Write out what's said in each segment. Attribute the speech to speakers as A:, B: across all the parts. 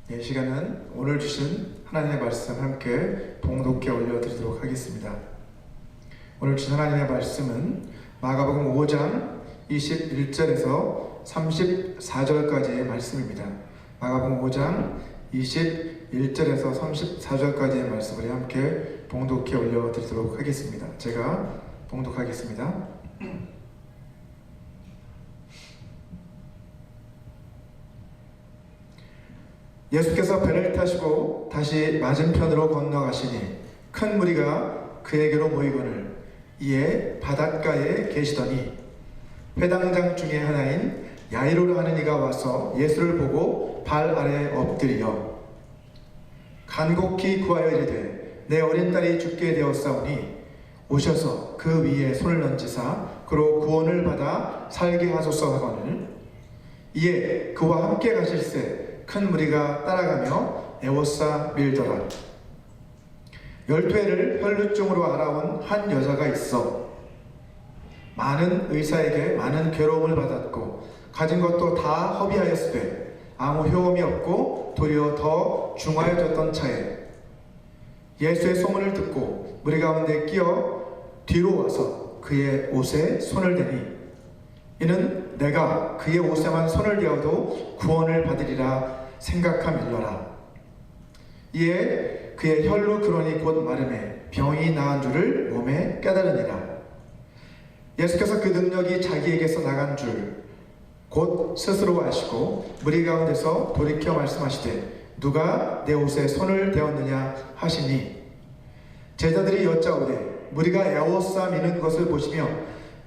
A: 이 시간은 오늘 주신 하나님의 말씀 함께 봉독해 올려드리도록 하겠습니다. 오늘 주신 하나님의 말씀은 마가복음 5장 21절에서 34절까지의 말씀입니다. 마가복음 5장 21절에서 34절까지의 말씀을 함께 봉독해 올려드리도록 하겠습니다. 제가 봉독하겠습니다. 예수께서 배를 타시고 다시 맞은편으로 건너가시니 큰 무리가 그에게로 모이거늘 이에 바닷가에 계시더니 회당장 중에 하나인 야이로라 하는 이가 와서 예수를 보고 발 아래에 엎드려 간곡히 구하여 이르되 내 어린 딸이 죽게 되었사오니 오셔서 그 위에 손을 얹으사 그로 구원을 받아 살게 하소서 하거늘 이에 그와 함께 가실새 큰 무리가 따라가며 에워싸 밀더라. 12해를 혈루증으로 알아온 한 여자가 있어 많은 의사에게 많은 괴로움을 받았고 가진 것도 다 허비하였으되 아무 효험이 없고 도리어 더 중하여졌던 차에 예수의 소문을 듣고 무리 가운데 끼어 뒤로 와서 그의 옷에 손을 대니 이는 내가 그의 옷에만 손을 대어도 구원을 받으리라 생각함일러라. 이에 그의 혈루 근원이 곧 마름에 병이 나은 줄을 몸에 깨달으니라. 예수께서 그 능력이 자기에게서 나간 줄 곧 스스로 아시고 무리 가운데서 돌이켜 말씀하시되 누가 내 옷에 손을 대었느냐 하시니 제자들이 여짜오되 무리가 에워싸 미는 것을 보시며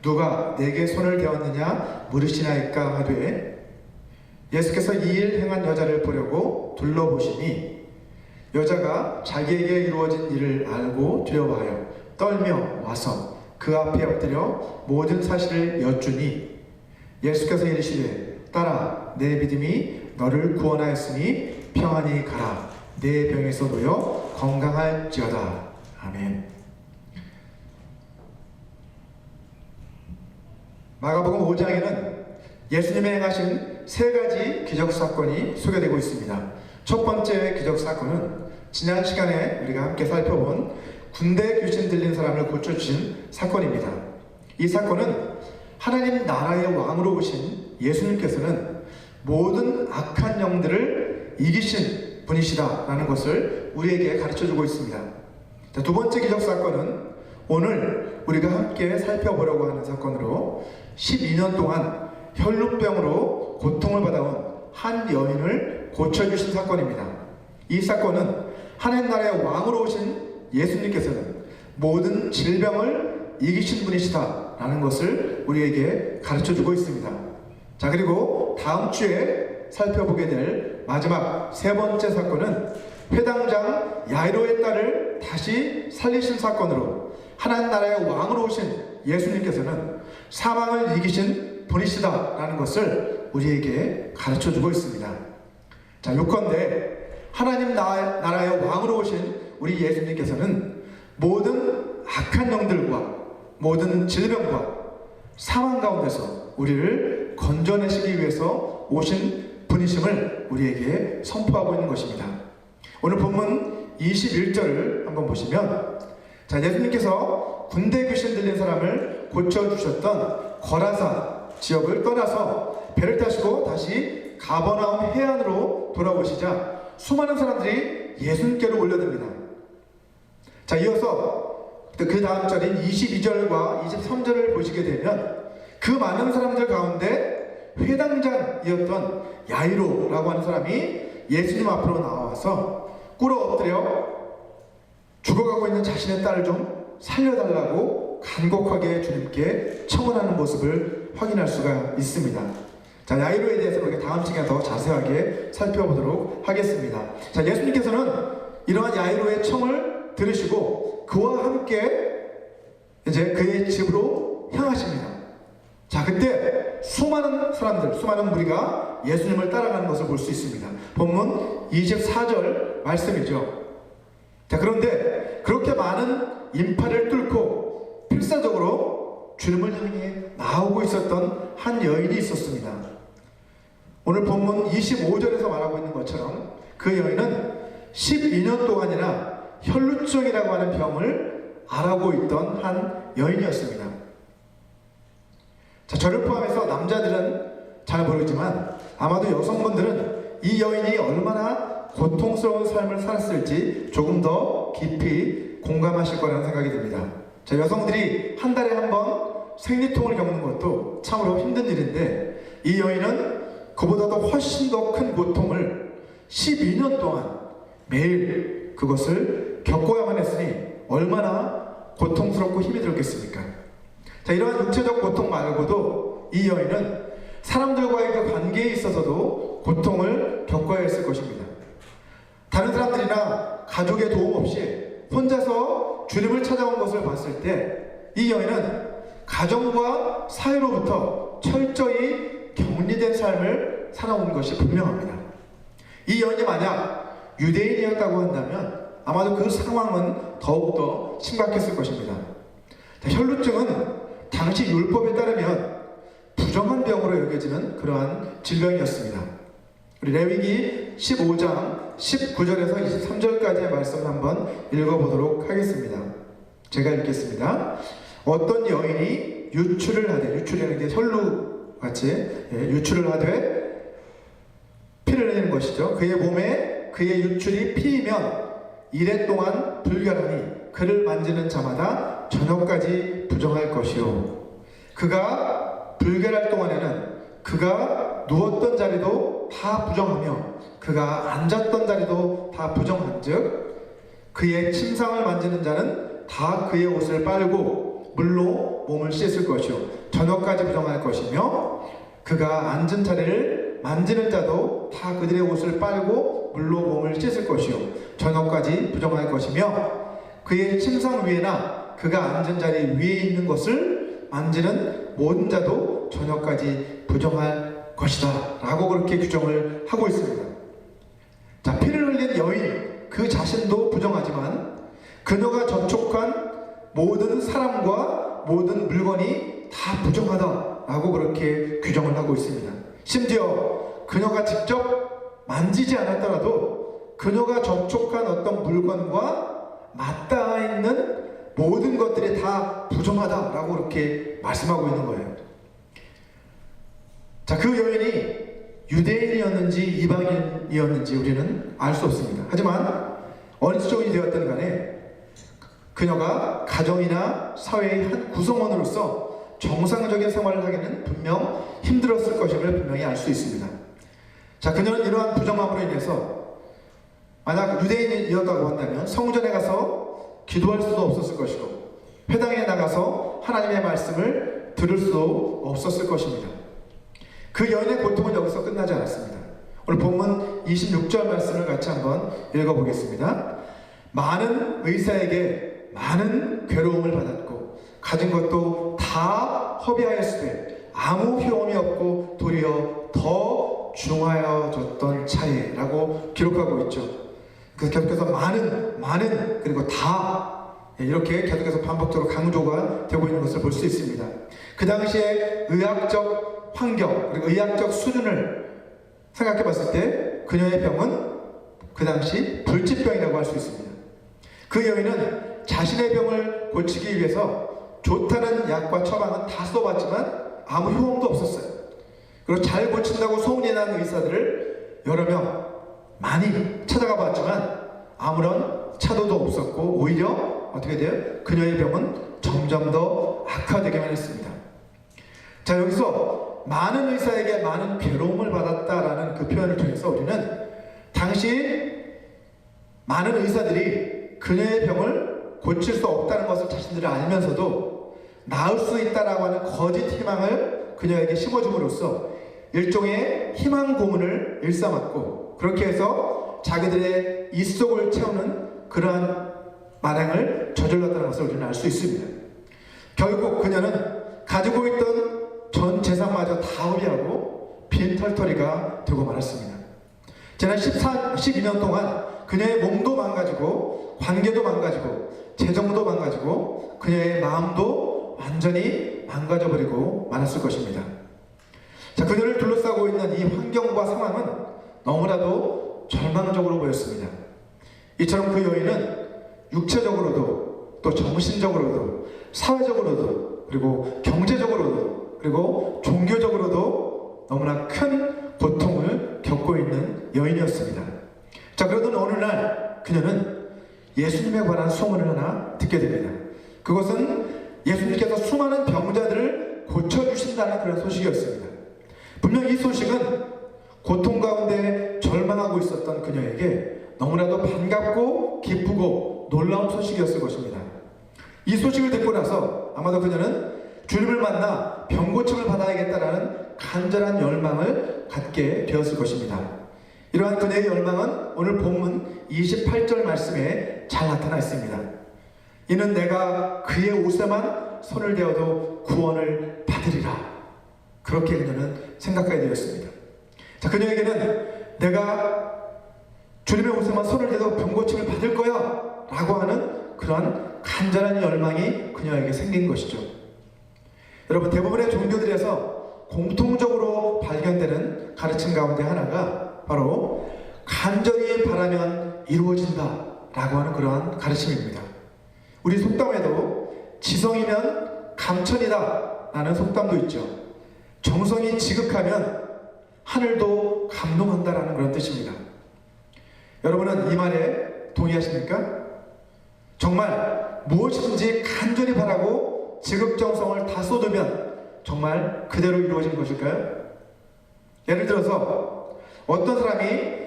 A: 누가 내게 손을 대었느냐 물으시나이까 하되 예수께서 이 일 행한 여자를 보려고 둘러보시니 여자가 자기에게 이루어진 일을 알고 두려워하여 떨며 와서 그 앞에 엎드려 모든 사실을 여쭈니 예수께서 이르시되 딸아 내 믿음이 너를 구원하였으니 평안히 가라 내 병에서 놓여 건강할지어다. 아멘. 마가복음 5장에는 예수님이 행하신 세 가지 기적사건이 소개되고 있습니다. 첫 번째 기적사건은 지난 시간에 우리가 함께 살펴본 군대 귀신 들린 사람을 고쳐주신 사건입니다. 이 사건은 하나님 나라의 왕으로 오신 예수님께서는 모든 악한 영들을 이기신 분이시다라는 것을 우리에게 가르쳐주고 있습니다. 자, 두 번째 기적사건은 오늘 우리가 함께 살펴보려고 하는 사건으로 12년 동안 혈루병으로 고통을 받아온 한 여인을 고쳐주신 사건입니다. 이 사건은 하나님 나라의 왕으로 오신 예수님께서는 모든 질병을 이기신 분이시다라는 것을 우리에게 가르쳐주고 있습니다. 자, 그리고 다음 주에 살펴보게 될 마지막 세 번째 사건은 회당장 야이로의 딸을 다시 살리신 사건으로 하나님 나라의 왕으로 오신 예수님께서는 사망을 이기신 분이시다라는 것을 우리에게 가르쳐주고 있습니다. 자, 요컨대 하나님 나라의 왕으로 오신 우리 예수님께서는 모든 악한 영들과 모든 질병과 사망 가운데서 우리를 건져내시기 위해서 오신 분이심을 우리에게 선포하고 있는 것입니다. 오늘 본문 21절을 한번 보시면 자, 예수님께서 군대 귀신 들린 사람을 고쳐주셨던 거라사 지역을 떠나서 배를 타시고 다시 가버나움 해안으로 돌아오시자 수많은 사람들이 예수님께로 몰려듭니다. 자, 이어서 그 다음 절인 22절과 23절을 보시게 되면 그 많은 사람들 가운데 회당장이었던 야이로라고 하는 사람이 예수님 앞으로 나와서 꿇어 엎드려 죽어가고 있는 자신의 딸을 좀 살려달라고 간곡하게 주님께 청원하는 모습을 확인할 수가 있습니다. 자, 야이로에 대해서 우리가 다음 시간에 더 자세하게 살펴보도록 하겠습니다. 자, 예수님께서는 이러한 야이로의 청을 들으시고 그와 함께 이제 그의 집으로 향하십니다. 자, 그때 수많은 사람들, 수많은 무리가 예수님을 따라가는 것을 볼 수 있습니다. 본문 24절 말씀이죠. 자, 그런데 그렇게 많은 인파를 뚫고 필사적으로 주님을 향해 나오고 있었던 한 여인이 있었습니다. 오늘 본문 25절에서 말하고 있는 것처럼 그 여인은 12년 동안이나 혈루증이라고 하는 병을 앓고 있던 한 여인이었습니다. 자, 저를 포함해서 남자들은 잘 모르지만 아마도 여성분들은 이 여인이 얼마나 고통스러운 삶을 살았을지 조금 더 깊이 공감하실 거라는 생각이 듭니다. 자, 여성들이 한 달에 한 번 생리통을 겪는 것도 참으로 힘든 일인데 이 여인은 그보다도 훨씬 더 큰 고통을 12년 동안 매일 그것을 겪어야만 했으니 얼마나 고통스럽고 힘이 들었겠습니까? 자, 이러한 육체적 고통 말고도 이 여인은 사람들과의 그 관계에 있어서도 고통을 겪어야 했을 것입니다. 다른 사람들이나 가족의 도움 없이 혼자서 주님을 찾아온 것을 봤을 때 이 여인은 가정과 사회로부터 철저히 격리된 삶을 살아온 것이 분명합니다. 이 여인이 만약 유대인이었다고 한다면 아마도 그 상황은 더욱더 심각했을 것입니다. 자, 혈루증은 당시 율법에 따르면 부정한 병으로 여겨지는 그러한 질병이었습니다. 우리 레위기 15장 19절에서 23절까지의 말씀을 한번 읽어보도록 하겠습니다. 제가 읽겠습니다. 어떤 여인이 유출을 하되, 유출이라는 게 혈루같이 유출을 하되 피를 흘리는 것이죠. 그의 몸에 그의 유출이 피이면 이래 동안 불결하니 그를 만지는 자마다 저녁까지 부정할 것이요. 그가 불결할 동안에는 그가 누웠던 자리도 다 부정하며 그가 앉았던 자리도 다 부정한즉 그의 침상을 만지는 자는 다 그의 옷을 빨고 물로 몸을 씻을 것이요 저녁까지 부정할 것이며 그가 앉은 자리를 만지는 자도 다 그들의 옷을 빨고 물로 몸을 씻을 것이요 저녁까지 부정할 것이며 그의 침상 위에나 그가 앉은 자리 위에 있는 것을 만지는 모든 자도 저녁까지 부정할 것이다 라고 그렇게 규정을 하고 있습니다. 자, 피를 흘린 여인 그 자신도 부정하지만 그녀가 접촉한 모든 사람과 모든 물건이 다 부정하다 라고 그렇게 규정을 하고 있습니다. 심지어 그녀가 직접 만지지 않았더라도 그녀가 접촉한 어떤 물건과 맞닿아 있는 모든 것들이 다 부정하다 라고 그렇게 말씀하고 있는 거예요. 자, 그 여인이 유대인이었는지 이방인이었는지 우리는 알 수 없습니다. 하지만 어느 쪽이 되었든 간에 그녀가 가정이나 사회의 한 구성원으로서 정상적인 생활을 하기는 분명 힘들었을 것임을 분명히 알 수 있습니다. 자, 그녀는 이러한 부정함으로 인해서 만약 유대인이었다고 한다면 성전에 가서 기도할 수도 없었을 것이고 회당에 나가서 하나님의 말씀을 들을 수도 없었을 것입니다. 그 여인의 고통은 여기서 끝나지 않았습니다. 오늘 본문 26절 말씀을 같이 한번 읽어보겠습니다. 많은 의사에게 많은 괴로움을 받았고 가진 것도 다 허비하였으되 아무 효험이 없고 도리어 더 중하여졌던 차에 라고 기록하고 있죠. 그래서 계속해서 많은 그리고 다 이렇게 계속해서 반복적으로 강조가 되고 있는 것을 볼 수 있습니다. 그 당시에 의학적 환경 그리고 의학적 수준을 생각해 봤을 때 그녀의 병은 그 당시 불치병이라고 할 수 있습니다. 그 여인은 자신의 병을 고치기 위해서 좋다는 약과 처방은 다 써봤지만 아무 효험도 없었어요. 그리고 잘 고친다고 소문이 난 의사들을 여러 명 많이 찾아가 봤지만 아무런 차도도 없었고 오히려 어떻게 돼요? 그녀의 병은 점점 더 악화되기만 했습니다. 자, 여기서 많은 의사에게 많은 괴로움을 받았다라는 그 표현을 통해서 우리는 당시 많은 의사들이 그녀의 병을 고칠 수 없다는 것을 자신들이 알면서도 나을 수 있다라고 하는 거짓 희망을 그녀에게 심어줌으로써 일종의 희망 고문을 일삼았고 그렇게 해서 자기들의 입속을 채우는 그러한 만행을 저질렀다는 것을 우리는 알 수 있습니다. 결국 그녀는 가지고 있던 전 재산마저 다 허비하고 빈털터리가 되고 말았습니다. 지난 12년 동안 그녀의 몸도 망가지고 관계도 망가지고 재정도 망가지고 그녀의 마음도 완전히 망가져버리고 말았을 것입니다. 자, 그녀를 둘러싸고 있는 이 환경과 상황은 너무나도 절망적으로 보였습니다. 이처럼 그 여인은 육체적으로도 또 정신적으로도 사회적으로도 그리고 경제적으로도 그리고 종교적으로도 너무나 큰 고통을 겪고 있는 여인이었습니다. 자, 그러던 어느 날 그녀는 예수님에 관한 소문을 하나 듣게 됩니다. 그것은 예수님께서 수많은 병자들을 고쳐주신다는 그런 소식이었습니다. 분명 이 소식은 고통 가운데 절망하고 있었던 그녀에게 너무나도 반갑고 기쁘고 놀라운 소식이었을 것입니다. 이 소식을 듣고 나서 아마도 그녀는 주님을 만나 병고침을 받아야겠다라는 간절한 열망을 갖게 되었을 것입니다. 이러한 그녀의 열망은 오늘 본문 28절 말씀에 잘 나타나 있습니다. 이는 내가 그의 옷에만 손을 대어도 구원을 받으리라. 그렇게 그녀는 생각하게 되었습니다. 자, 그녀에게는 내가 주님의 옷에만 손을 대도 병고침을 받을 거야 라고 하는 그러한 간절한 열망이 그녀에게 생긴 것이죠. 여러분, 대부분의 종교들에서 공통적으로 발견되는 가르침 가운데 하나가 바로 간절히 바라면 이루어진다 라고 하는 그러한 가르침입니다. 우리 속담에도 지성이면 감천이다 라는 속담도 있죠. 정성이 지극하면 하늘도 감동한다 라는 그런 뜻입니다. 여러분은 이 말에 동의하십니까? 정말 무엇이든지 간절히 바라고 지극정성을 다 쏟으면 정말 그대로 이루어진 것일까요? 예를 들어서 어떤 사람이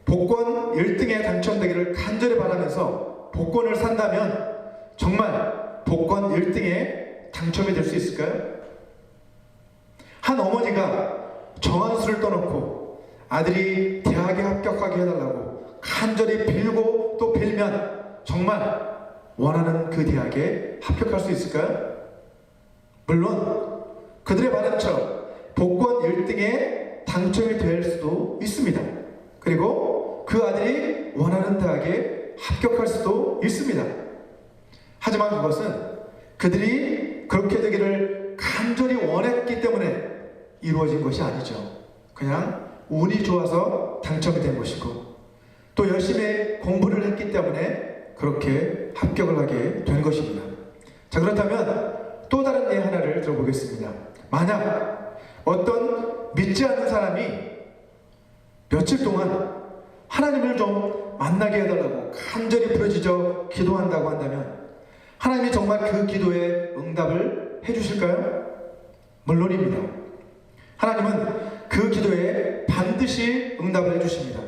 A: 복권 1등에 당첨되기를 간절히 바라면서 복권을 산다면 정말 복권 1등에 당첨이 될 수 있을까요? 한 어머니가 정한수를 떠놓고 아들이 대학에 합격하게 해달라고 간절히 빌고 또 빌면 정말 원하는 그 대학에 합격할 수 있을까요? 물론 그들의 바람처럼 복권 1등에 당첨이 될 수도 있습니다. 그리고 그 아들이 원하는 대학에 합격할 수도 있습니다. 하지만 그것은 그들이 그렇게 되기를 간절히 원했기 때문에 이루어진 것이 아니죠. 그냥 운이 좋아서 당첨이 된 것이고 또 열심히 공부를 했기 때문에 그렇게 합격을 하게 된 것입니다. 자, 그렇다면 또 다른 예 하나를 들어보겠습니다. 만약 어떤 믿지 않는 사람이 며칠 동안 하나님을 좀 만나게 해달라고 간절히 부르짖어 기도한다고 한다면 하나님이 정말 그 기도에 응답을 해주실까요? 물론입니다. 하나님은 그 기도에 반드시 응답을 해주십니다.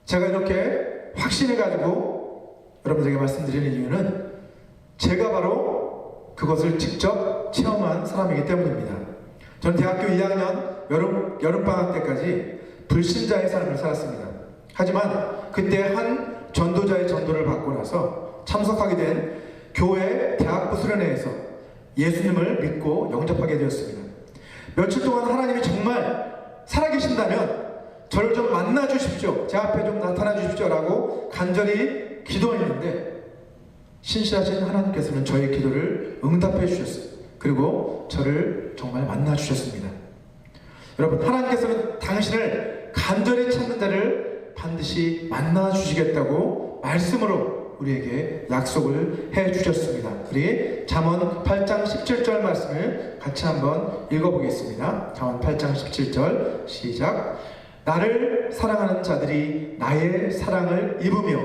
A: 제가 이렇게 확신해가지고 여러분들에게 말씀드리는 이유는 제가 바로 그것을 직접 체험한 사람이기 때문입니다. 저는 대학교 2학년 여름방학 때까지 불신자의 삶을 살았습니다. 하지만 그때 한 전도자의 전도를 받고 나서 참석하게 된 교회 대학부 수련회에서 예수님을 믿고 영접하게 되었습니다. 며칠 동안 하나님이 정말 살아계신다면 저를 좀 만나 주십시오, 제 앞에 좀 나타나 주십시오 라고 간절히 기도했는데 신실하신 하나님께서는 저의 기도를 응답해 주셨어요. 그리고 저를 정말 만나 주셨습니다. 여러분, 하나님께서는 당신을 간절히 찾는 자를 반드시 만나 주시겠다고 말씀으로 우리에게 약속을 해 주셨습니다. 우리 잠언 8장 17절 말씀을 같이 한번 읽어보겠습니다. 잠언 8장 17절 시작. 나를 사랑하는 자들이 나의 사랑을 입으며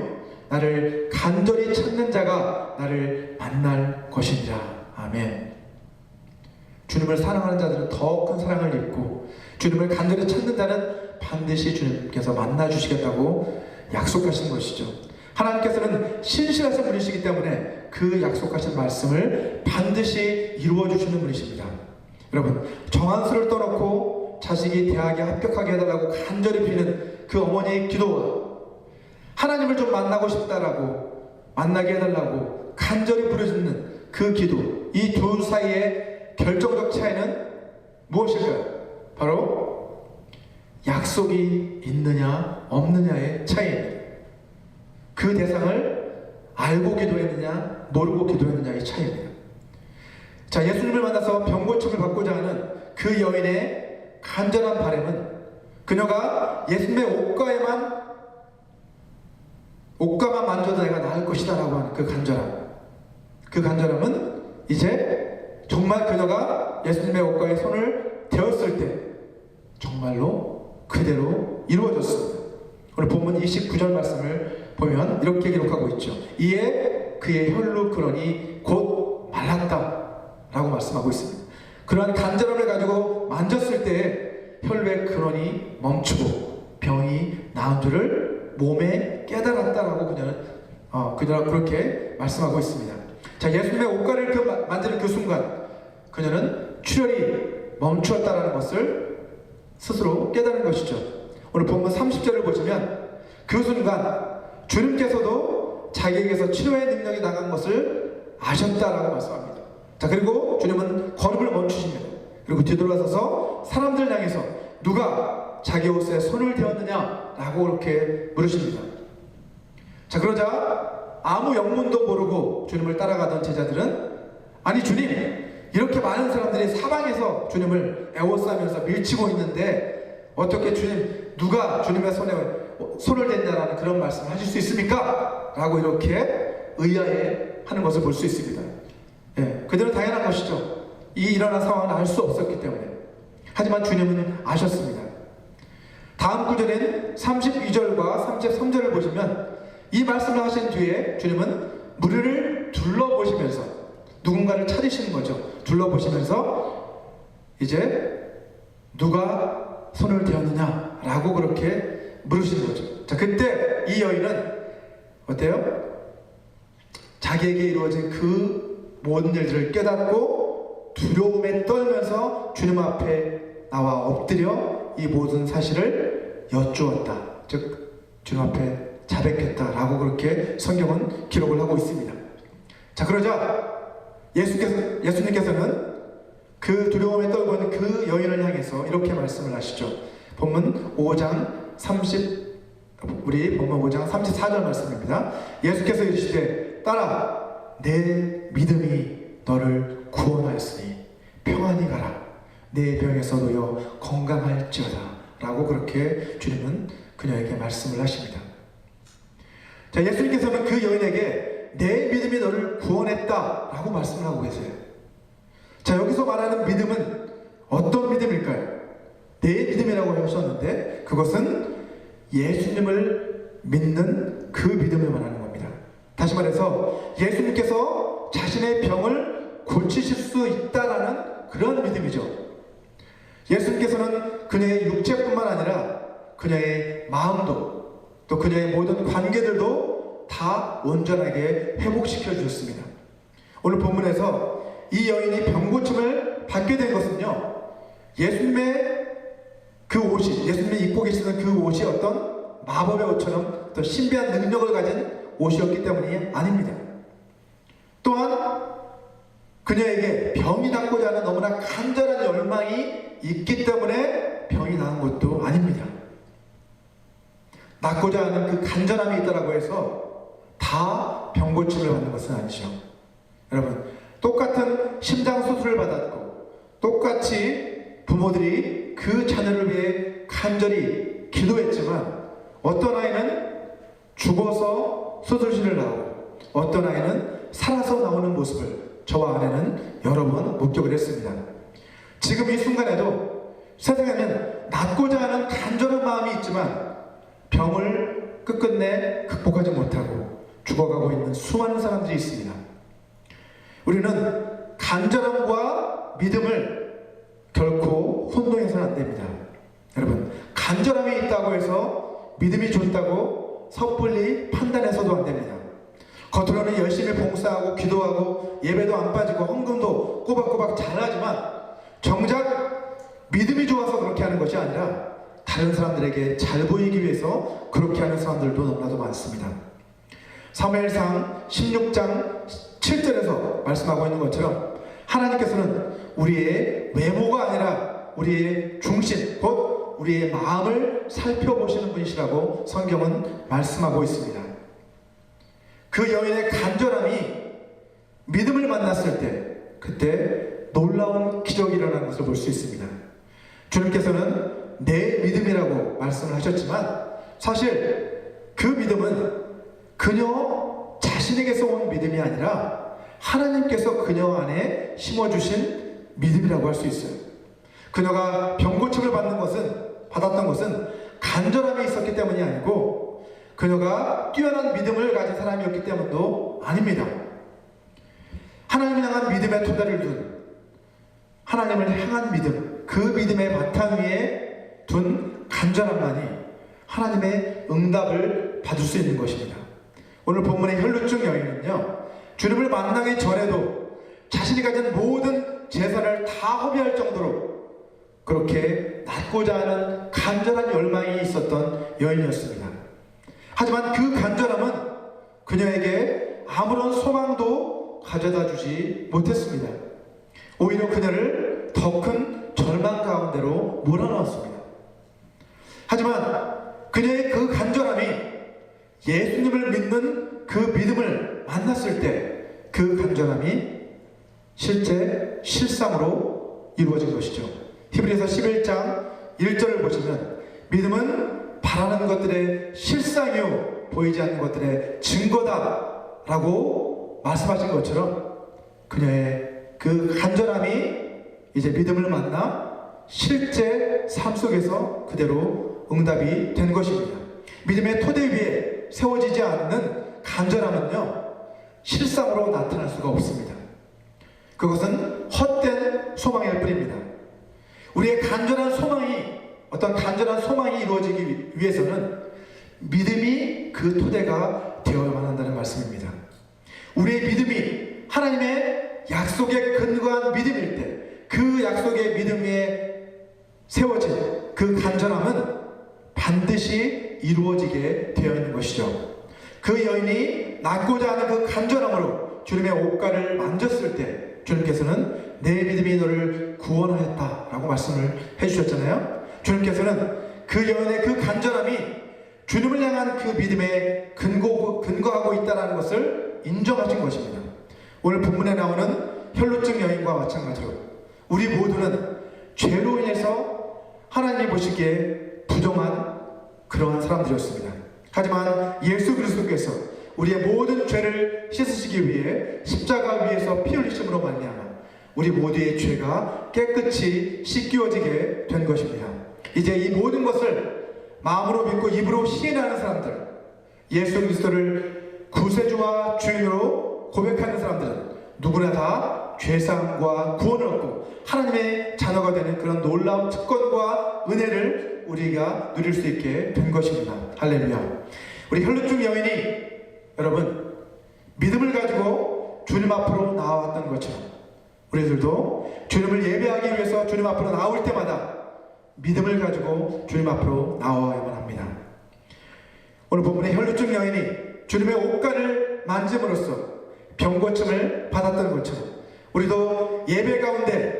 A: 나를 간절히 찾는 자가 나를 만날 것이니라. 아멘. 주님을 사랑하는 자들은 더 큰 사랑을 입고 주님을 간절히 찾는 자는 반드시 주님께서 만나 주시겠다고 약속하신 것이죠. 하나님께서는 신실하신 분이시기 때문에 그 약속하신 말씀을 반드시 이루어 주시는 분이십니다. 여러분, 정한수를 떠놓고 자식이 대학에 합격하게 해달라고 간절히 비는 그 어머니의 기도와 하나님을 좀 만나고 싶다라고 만나게 해달라고 간절히 부르짖는 그 기도, 이 두 사이의 결정적 차이는 무엇일까요? 바로 약속이 있느냐 없느냐의 차이입니다. 그 대상을 알고 기도했느냐 모르고 기도했느냐의 차이입니다. 자, 예수님을 만나서 병고침을 받고자 하는 그 여인의 간절한 바람은 그녀가 예수님의 옷가만 만져도 내가 나을 것이다 라고 하는 그 간절함은 이제 정말 그녀가 예수님의 옷가에 손을 대었을 때 정말로 그대로 이루어졌습니다. 오늘 본문 29절 말씀을 보면 이렇게 기록하고 있죠. 이에 그의 혈루 근원이 곧 말랐다 라고 말씀하고 있습니다. 그러한 간절함을 가지고 만졌을 때 혈루의 근원이 멈추고 병이 나은 줄을 몸에 깨달았다라고 그녀가 그렇게 말씀하고 있습니다. 자, 예수님의 옷가를 만지는 그 순간 그녀는 출혈이 멈추었다라는 것을 스스로 깨달은 것이죠. 오늘 본문 30절을 보시면 그 순간 주님께서도 자기에게서 치료의 능력이 나간 것을 아셨다라고 말씀합니다. 자, 그리고 주님은 걸음을 멈추십니다. 그리고 뒤돌아서서 사람들 향해서 누가 자기 옷에 손을 대었느냐 라고 그렇게 물으십니다. 자, 그러자 아무 영문도 모르고 주님을 따라가던 제자들은 아니 주님, 이렇게 많은 사람들이 사방에서 주님을 애워싸면서 밀치고 있는데 어떻게 주님, 누가 주님의 손에 손을 댔냐라는 그런 말씀을 하실 수 있습니까? 라고 이렇게 의아해 하는 것을 볼 수 있습니다. 예, 그대로 당연한 것이죠. 이 일어난 상황은 알 수 없었기 때문에. 하지만 주님은 아셨습니다. 다음 구절인 32절과 33절을 보시면 이 말씀을 하신 뒤에 주님은 무리를 둘러보시면서 누군가를 찾으시는 거죠. 둘러보시면서 이제 누가 손을 대었느냐 라고 그렇게 물으시는 거죠. 자, 그때 이 여인은 어때요? 자기에게 이루어진 그 모든 일들을 깨닫고 두려움에 떨면서 주님 앞에 나와 엎드려 이 모든 사실을 여쭈었다. 즉 주님 앞에 자백했다라고 그렇게 성경은 기록을 하고 있습니다. 자, 그러자 예수님께서는 그 두려움에 떨고 있는 그 여인을 향해서 이렇게 말씀을 하시죠. 본문 5장 34절 말씀입니다. 예수께서 이르시되 딸아, 내 믿음이 너를 구원하였으니 평안히 가라. 내 병에서 놓여 건강할지어다 라고 그렇게 주님은 그녀에게 말씀을 하십니다. 자, 예수님께서는 그 여인에게 내 믿음이 너를 구원했다 라고 말씀을 하고 계세요. 자, 여기서 말하는 믿음은 어떤 믿음일까요? 내 믿음이라고 하셨는데 그것은 예수님을 믿는 그 믿음을 말하는 겁니다. 다시 말해서 예수님께서 자신의 병을 고치실 수 있다라는 그런 믿음이죠. 예수님께서는 그녀의 육체뿐만 아니라 그녀의 마음도 또 그녀의 모든 관계들도 다 온전하게 회복시켜 주셨습니다. 오늘 본문에서 이 여인이 병고침을 받게 된 것은요, 예수님의 그 옷이, 예수님이 입고 계시는 그 옷이 어떤 마법의 옷처럼 어떤 신비한 능력을 가진 옷이었기 때문이 아닙니다. 또한 그녀에게 병이 낫고자 하는 너무나 간절한 열망이 있기 때문에 병이 나은 것도 아닙니다. 낫고자 하는 그 간절함이 있다라고 해서 다 병고침을 받는 것은 아니죠. 여러분, 똑같은 심장 수술을 받았고 똑같이 부모들이 그 자녀를 위해 간절히 기도했지만 어떤 아이는 죽어서 수술실을 나오고 어떤 아이는 살아서 나오는 모습을 저와 아내는 여러 번 목격을 했습니다. 지금 이 순간에도 세상에는 낫고자 하는 간절한 마음이 있지만 병을 끝끝내 극복하지 못하고 죽어가고 있는 수많은 사람들이 있습니다. 우리는 간절함과 믿음을 결코 혼동해서는 안 됩니다. 여러분, 간절함이 있다고 해서 믿음이 좋다고 섣불리 판단해서도 안 됩니다. 겉으로는 열심히 봉사하고 기도하고 예배도 안 빠지고 헌금도 꼬박꼬박 잘하지만 정작 믿음이 좋아서 그렇게 하는 것이 아니라 다른 사람들에게 잘 보이기 위해서 그렇게 하는 사람들도 너무나도 많습니다. 사무엘상 16장 7절에서 말씀하고 있는 것처럼 하나님께서는 우리의 외모가 아니라 우리의 중심, 곧 우리의 마음을 살펴보시는 분이시라고 성경은 말씀하고 있습니다. 그 여인의 간절함이 믿음을 만났을 때 그때 놀라운 기적이 일어나는 것을 볼 수 있습니다. 주님께서는 내 믿음이라고 말씀을 하셨지만 사실 그 믿음은 그녀 자신에게서 온 믿음이 아니라 하나님께서 그녀 안에 심어주신 믿음이라고 할 수 있어요. 그녀가 병고침을 받았던 것은 간절함이 있었기 때문이 아니고 그녀가 뛰어난 믿음을 가진 사람이었기 때문도 아닙니다. 하나님을 향한 믿음의 토대를 둔, 하나님을 향한 믿음, 그 믿음의 바탕 위에 둔 간절함만이 하나님의 응답을 받을 수 있는 것입니다. 오늘 본문의 혈루증 여인은요, 주님을 만나기 전에도 자신이 가진 모든 재산을 다 허비할 정도로 그렇게 낫고자 하는 간절한 열망이 있었던 여인이었습니다. 하지만 그 간절함은 그녀에게 아무런 소망도 가져다 주지 못했습니다. 오히려 그녀를 더 큰 절망 가운데로 몰아넣었습니다. 하지만 그녀의 그 간절함이 예수님을 믿는 그 믿음을 만났을 때 그 간절함이 실제 실상으로 이루어진 것이죠. 히브리서 11장 1절을 보시면 믿음은 바라는 것들의 실상이요 보이지 않는 것들의 증거다 라고 말씀하신 것처럼 그녀의 그 간절함이 이제 믿음을 만나 실제 삶 속에서 그대로 응답이 된 것입니다. 믿음의 토대 위에 세워지지 않는 간절함은요 실상으로 나타날 수가 없습니다. 그것은 헛된 소망일 뿐입니다. 우리의 간절한 소망이, 어떤 간절한 소망이 이루어지기 위해서는 믿음이 그 토대가 되어야만 한다는 말씀입니다. 우리의 믿음이 하나님의 약속에 근거한 믿음일 때 그 약속의 믿음 위에 세워진 그 간절함은 반드시 이루어지게 되어 있는 것이죠. 그 여인이 낳고자 하는 그 간절함으로 주님의 옷가를 만졌을 때 주님께서는 내 믿음이 너를 구원하였다 라고 말씀을 해주셨잖아요. 주님께서는 그 여인의 그 간절함이 주님을 향한 그 믿음에 근거하고 있다는 것을 인정하신 것입니다. 오늘 본문에 나오는 혈루증 여인과 마찬가지로 우리 모두는 죄로 인해서 하나님이 보시기에 부정한 그러한 사람들이었습니다. 하지만 예수 그리스도께서 우리의 모든 죄를 씻으시기 위해 십자가 위에서 피 흘리심으로 말미암아 우리 모두의 죄가 깨끗이 씻겨지게 된 것입니다. 이제 이 모든 것을 마음으로 믿고 입으로 시인하는 사람들, 예수 그리스도를 구세주와 주인으로 고백하는 사람들은 누구나 다 죄사함과 구원을 얻고 하나님의 자녀가 되는 그런 놀라운 특권과 은혜를 우리가 누릴 수 있게 된 것입니다. 할렐루야. 우리 혈루증 여인이 여러분 믿음을 가지고 주님 앞으로 나아왔던 것처럼 우리들도 주님을 예배하기 위해서 주님 앞으로 나올 때마다 믿음을 가지고 주님 앞으로 나와야만 합니다. 오늘 본문의 혈루증 여인이 주님의 옷가를 만짐으로써 병고침을 받았던 것처럼 우리도 예배 가운데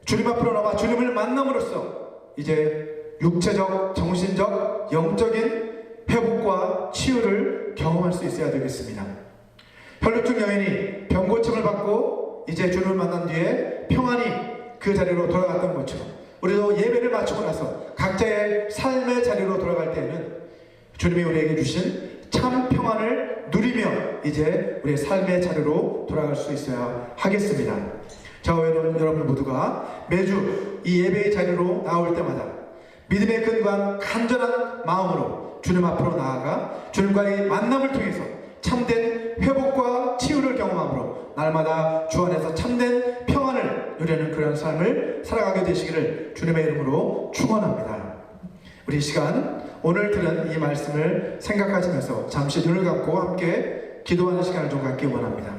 A: 주님 앞으로 나와 주님을 만남으로써 이제 육체적, 정신적, 영적인 회복과 치유를 경험할 수 있어야 되겠습니다. 혈루증 여인이 병고침을 받고 이제 주님을 만난 뒤에 평안히 그 자리로 돌아갔던 것처럼 우리도 예배를 마치고 나서 각자의 삶의 자리로 돌아갈 때에는 주님이 우리에게 주신 참 평안을 누리며 이제 우리의 삶의 자리로 돌아갈 수 있어야 하겠습니다. 자, 여러분 모두가 매주 이 예배의 자리로 나올 때마다 믿음에 근거한 간절한 마음으로 주님 앞으로 나아가 주님과의 만남을 통해서 참된 회복과 치유를 경험함으로 날마다 주 안에서 참된 평안을 누리는 그런 삶을 살아가게 되시기를 주님의 이름으로 축원합니다. 우리 이 시간 오늘 들은 이 말씀을 생각하시면서 잠시 눈을 감고 함께 기도하는 시간을 좀 갖기 원합니다.